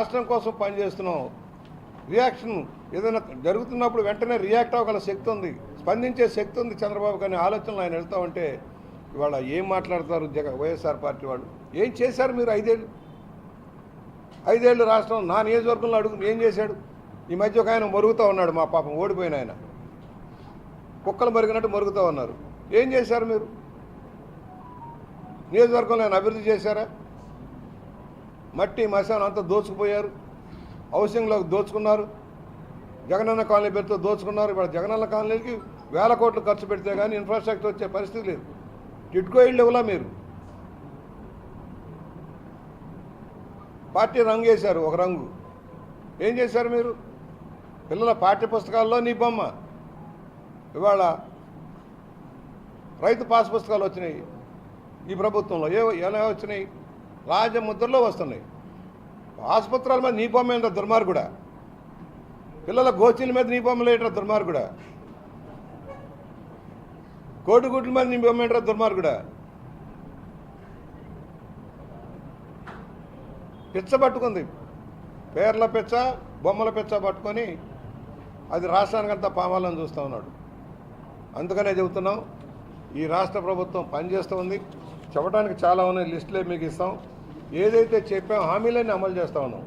రాష్ట్రం కోసం పనిచేస్తున్నాం. రియాక్షన్ ఏదైనా జరుగుతున్నప్పుడు వెంటనే రియాక్ట్ అవ్వగల శక్తి ఉంది, స్పందించే శక్తి ఉంది చంద్రబాబు. కానీ ఆలోచనలు ఆయన వెళ్తూ ఉంటే ఇవాళ ఏం మాట్లాడతారు వైఎస్ఆర్ పార్టీ వాళ్ళు? ఏం చేశారు మీరు? ఐదేళ్ళు రాష్ట్రం నా నియోజకవర్గంలో అడుగు ఏం చేశాడు? ఈ మధ్య ఒక ఆయన మరుగుతూ ఉన్నాడు, మా పాపం ఓడిపోయిన ఆయన, కుక్కలు మరిగినట్టు మరుగుతూ ఉన్నారు. ఏం చేశారు మీరు? నియోజకవర్గంలో ఆయన అభివృద్ధి చేశారా? మట్టి మశానం అంతా దోచుకుపోయారు, హౌసింగ్లోకి దోచుకున్నారు, జగనన్న కాలనీ పేరుతో దోచుకున్నారు. ఇప్పుడు జగనన్న కాలనీకి వేల కోట్లు ఖర్చు పెడితే కానీ ఇన్ఫ్రాస్ట్రక్చర్ వచ్చే పరిస్థితి లేదు. టిడ్కో ఇళ్ళు ఇవ్వలా మీరు. పార్టీ రంగు వేశారు, ఒక రంగు. ఏం చేశారు మీరు? పిల్లల పాఠ్య పుస్తకాల్లో నీ బొమ్మ. ఇవాళ రైతు పాస్ పుస్తకాలు వచ్చినాయి ఈ ప్రభుత్వంలో. ఎలా వచ్చినాయి? రాజముద్రలో వస్తున్నాయి. ఆసుపత్రుల మీద నీ బొమ్మ ఏంటో దుర్మార్గుడా. పిల్లల గోచీల మీద నీ బొమ్మలు ఏంటో దుర్మార్గుడా. కోడిగుడ్ల మీద నీ బొమ్మ ఏంటో దుర్మార్గుడా. పిచ్చ పట్టుకుంది, పేర్ల పిచ్చ, బొమ్మల పిచ్చ పట్టుకొని అది రాష్ట్రానికంతా పామాలని చూస్తూ ఉన్నాడు. అందుకనే చెబుతున్నాం, ఈ రాష్ట్ర ప్రభుత్వం పనిచేస్తూ ఉంది. చెప్పడానికి చాలా ఉన్నాయి, లిస్టులే మీకు ఇస్తాం. ఏదైతే చెప్పామో హామీలన్నీ అమలు చేస్తూ ఉన్నాం,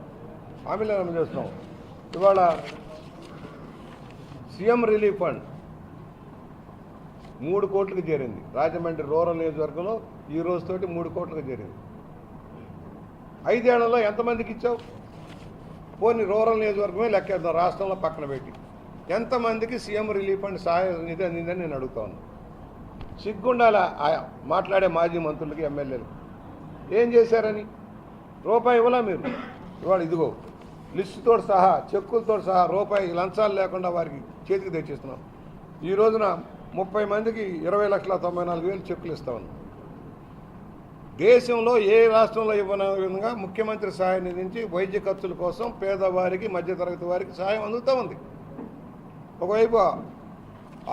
హామీలను అమలు చేస్తున్నాం. ఇవాళ సీఎం రిలీఫ్ ఫండ్ 3 కోట్లకు చేరింది. రాజమండ్రి రూరల్ నియోజకవర్గంలో ఈ రోజుతోటి 3 కోట్లకు చేరింది. 5 ఏళ్లలో ఎంతమందికి ఇచ్చావు? పోనీ రూరల్ నియోజకవర్గమే లెక్కేద్దాం, రాష్ట్రంలో పక్కన పెట్టి ఎంతమందికి సీఎం రిలీఫ్ ఫండ్ సహాయ నిధి అందిందని నేను అడుగుతా ఉన్నాను. సిగ్గుండాల మాట్లాడే మాజీ మంత్రులకి, ఎమ్మెల్యేలు ఏం చేశారని? రూపాయి ఇవ్వలా మీరు. ఇవాళ ఇదిగో లిస్టుతో సహా, చెక్కులతో సహా రూపాయి లంచాలు లేకుండా వారికి చేతికి తెచ్చిస్తున్నాం. ఈ రోజున 30 మందికి 20,94,000 చెక్కులు ఇస్తా ఉన్నాం. దేశంలో ఏ రాష్ట్రంలో ఇవ్వని విధంగా ముఖ్యమంత్రి సహాయ నిధి నుంచి వైద్య ఖర్చుల కోసం పేదవారికి, మధ్యతరగతి వారికి సహాయం అందుతూ ఉంది. ఒకవైపు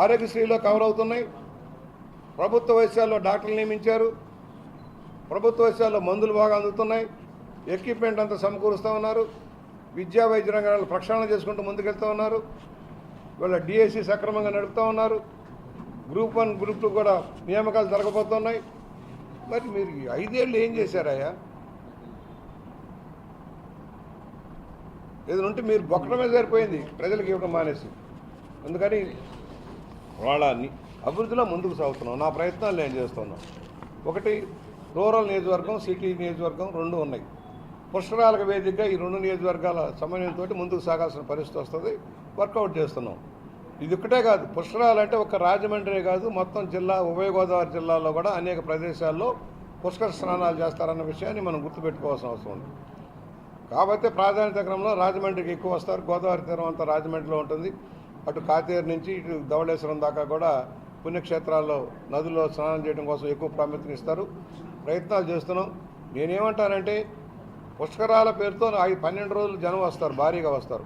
ఆరోగ్యశ్రీలో కవర్ అవుతున్నాయి, ప్రభుత్వ వైద్యాల్లో డాక్టర్లు నియమించారు, ప్రభుత్వ వైద్యాల్లో మందులు బాగా అందుతున్నాయి, ఎక్విప్మెంట్ అంతా సమకూరుస్తూ ఉన్నారు, విద్యా వైద్య రంగాలను ప్రక్షాళన చేసుకుంటూ ముందుకెళ్తూ ఉన్నారు. వీళ్ళ డిఎస్సి సక్రమంగా నడుపుతూ ఉన్నారు. గ్రూప్ 1, గ్రూప్ 2 కూడా నియామకాలు జరగబోతున్నాయి. మరి మీరు 5 ఏళ్ళు ఏం చేశారయ్యా? ఏదంటే మీరు బొక్కడమే సరిపోయింది, ప్రజలకు ఇవ్వడం మానేసి. అందుకని వాళ్ళ అభివృద్ధిలో ముందుకు సాగుతున్నాం. నా ప్రయత్నాలు నేను చేస్తున్నాను. ఒకటి, రూరల్ నియోజకవర్గం, సిటీ నియోజకవర్గం 2 ఉన్నాయి. పుష్కరాలకు వేదికగా ఈ 2 నియోజకవర్గాల సమన్వయంతో ముందుకు సాగాల్సిన పరిస్థితి వస్తుంది. వర్కౌట్ చేస్తున్నాం. ఇది ఒక్కటే కాదు, పుష్కరాలంటే ఒక రాజమండ్రి కాదు, మొత్తం జిల్లా, ఉభయ గోదావరి జిల్లాలో కూడా అనేక ప్రదేశాల్లో పుష్కర స్నానాలు చేస్తారన్న విషయాన్ని మనం గుర్తుపెట్టుకోవాల్సిన అవసరం ఉంది. కాబట్టి ప్రాధాన్యత క్రమంలో రాజమండ్రికి ఎక్కువ వస్తారు. గోదావరి తీరం అంతా రాజమండ్రిలో ఉంటుంది. అటు కాతేరు నుంచి ఇటు ధవళేశ్వరం దాకా కూడా పుణ్యక్షేత్రాల్లో, నదుల్లో స్నానం చేయడం కోసం ఎక్కువ ప్రాముఖ్యత ఇస్తారు. ప్రయత్నాలు చేస్తున్నాం. నేనేమంటానంటే, పుష్కరాల పేరుతో 12 రోజులు జనం వస్తారు, భారీగా వస్తారు.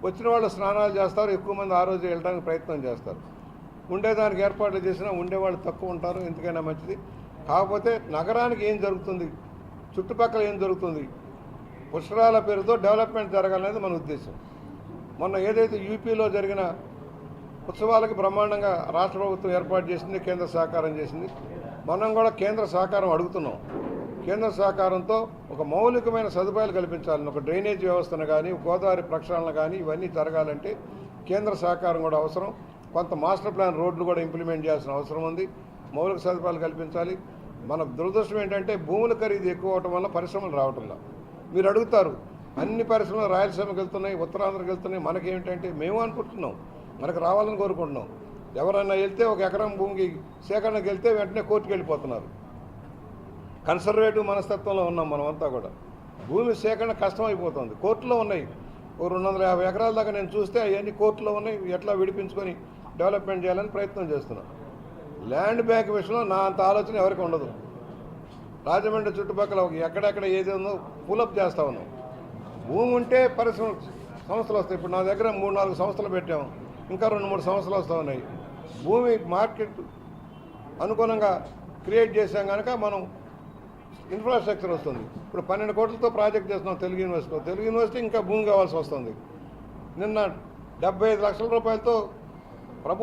వచ్చిన వాళ్ళు స్నానాలు చేస్తారు, ఎక్కువ మంది ఆ రోజు వెళ్ళడానికి ప్రయత్నం చేస్తారు. ఉండేదానికి ఏర్పాట్లు చేసినా ఉండేవాళ్ళు తక్కువ ఉంటారు, ఎందుకైనా మంచిది. కాకపోతే నగరానికి ఏం జరుగుతుంది, చుట్టుపక్కల ఏం జరుగుతుంది, పుష్కరాల పేరుతో డెవలప్మెంట్ జరగాలనేది మన ఉద్దేశం. మొన్న ఏదైతే యూపీలో జరిగిన ఉత్సవాలకి బ్రహ్మాండంగా రాష్ట్ర ప్రభుత్వం ఏర్పాటు చేసింది, కేంద్ర సహకారం చేసింది. మనం కూడా కేంద్ర సహకారం అడుగుతున్నాం. కేంద్ర సహకారంతో ఒక మౌలికమైన సదుపాయాలు కల్పించాలని, ఒక డ్రైనేజ్ వ్యవస్థను కానీ, గోదావరి ప్రక్షాళన కానీ ఇవన్నీ జరగాలంటే కేంద్ర సహకారం కూడా అవసరం. కొంత మాస్టర్ ప్లాన్ రోడ్లు కూడా ఇంప్లిమెంట్ చేయాల్సిన అవసరం ఉంది. మౌలిక సదుపాయాలు కల్పించాలి. మన దురదృష్టం ఏంటంటే భూముల ఖరీదు ఎక్కువ అవటం వల్ల పరిశ్రమలు రావటంలా. మీరు అడుగుతారు, అన్ని పరిశ్రమలు రాయలసీమకి వెళ్తున్నాయి, ఉత్తరాంధ్రకి వెళ్తున్నాయి, మనకేమిటంటే మేము అనుకుంటున్నాం, మనకు రావాలని కోరుకుంటున్నాం. ఎవరైనా వెళ్తే ఒక ఎకరం భూమికి సేకరణకు వెళ్తే వెంటనే కోర్టుకు వెళ్ళిపోతున్నారు. కన్సర్వేటివ్ మనస్తత్వంలో ఉన్నాం మనమంతా కూడా. భూమి సేకరణ కష్టమైపోతుంది, కోర్టులో ఉన్నాయి. ఓ 250 ఎకరాల దాకా నేను చూస్తే అవన్నీ కోర్టులో ఉన్నాయి. ఎట్లా విడిపించుకొని డెవలప్మెంట్ చేయాలని ప్రయత్నం చేస్తున్నాం. ల్యాండ్ బ్యాంక్ విషయంలో నా అంత ఆలోచన ఎవరికి ఉండదు. రాజమండ్రి చుట్టుపక్కల ఎక్కడెక్కడ ఏది ఉందో పులప్ చేస్తూ ఉన్నాం. భూమి ఉంటే పరిశ్రమ సంస్థలు వస్తాయి. ఇప్పుడు నా దగ్గర 3-4 సంస్థలు పెట్టాము, ఇంకా 2-3 సంస్థలు వస్తూ ఉన్నాయి. భూమి మార్కెట్ అనుగుణంగా క్రియేట్ చేసాం కనుక మనం ఇన్ఫ్రాస్ట్రక్చర్ వస్తుంది. ఇప్పుడు 12 కోట్లతో ప్రాజెక్ట్ చేస్తున్నాం తెలుగు యూనివర్సిటీలో. తెలుగు యూనివర్సిటీ ఇంకా భూమి కావాల్సి వస్తుంది. నిన్న 75 లక్షల రూపాయలతో ప్రభుత్వం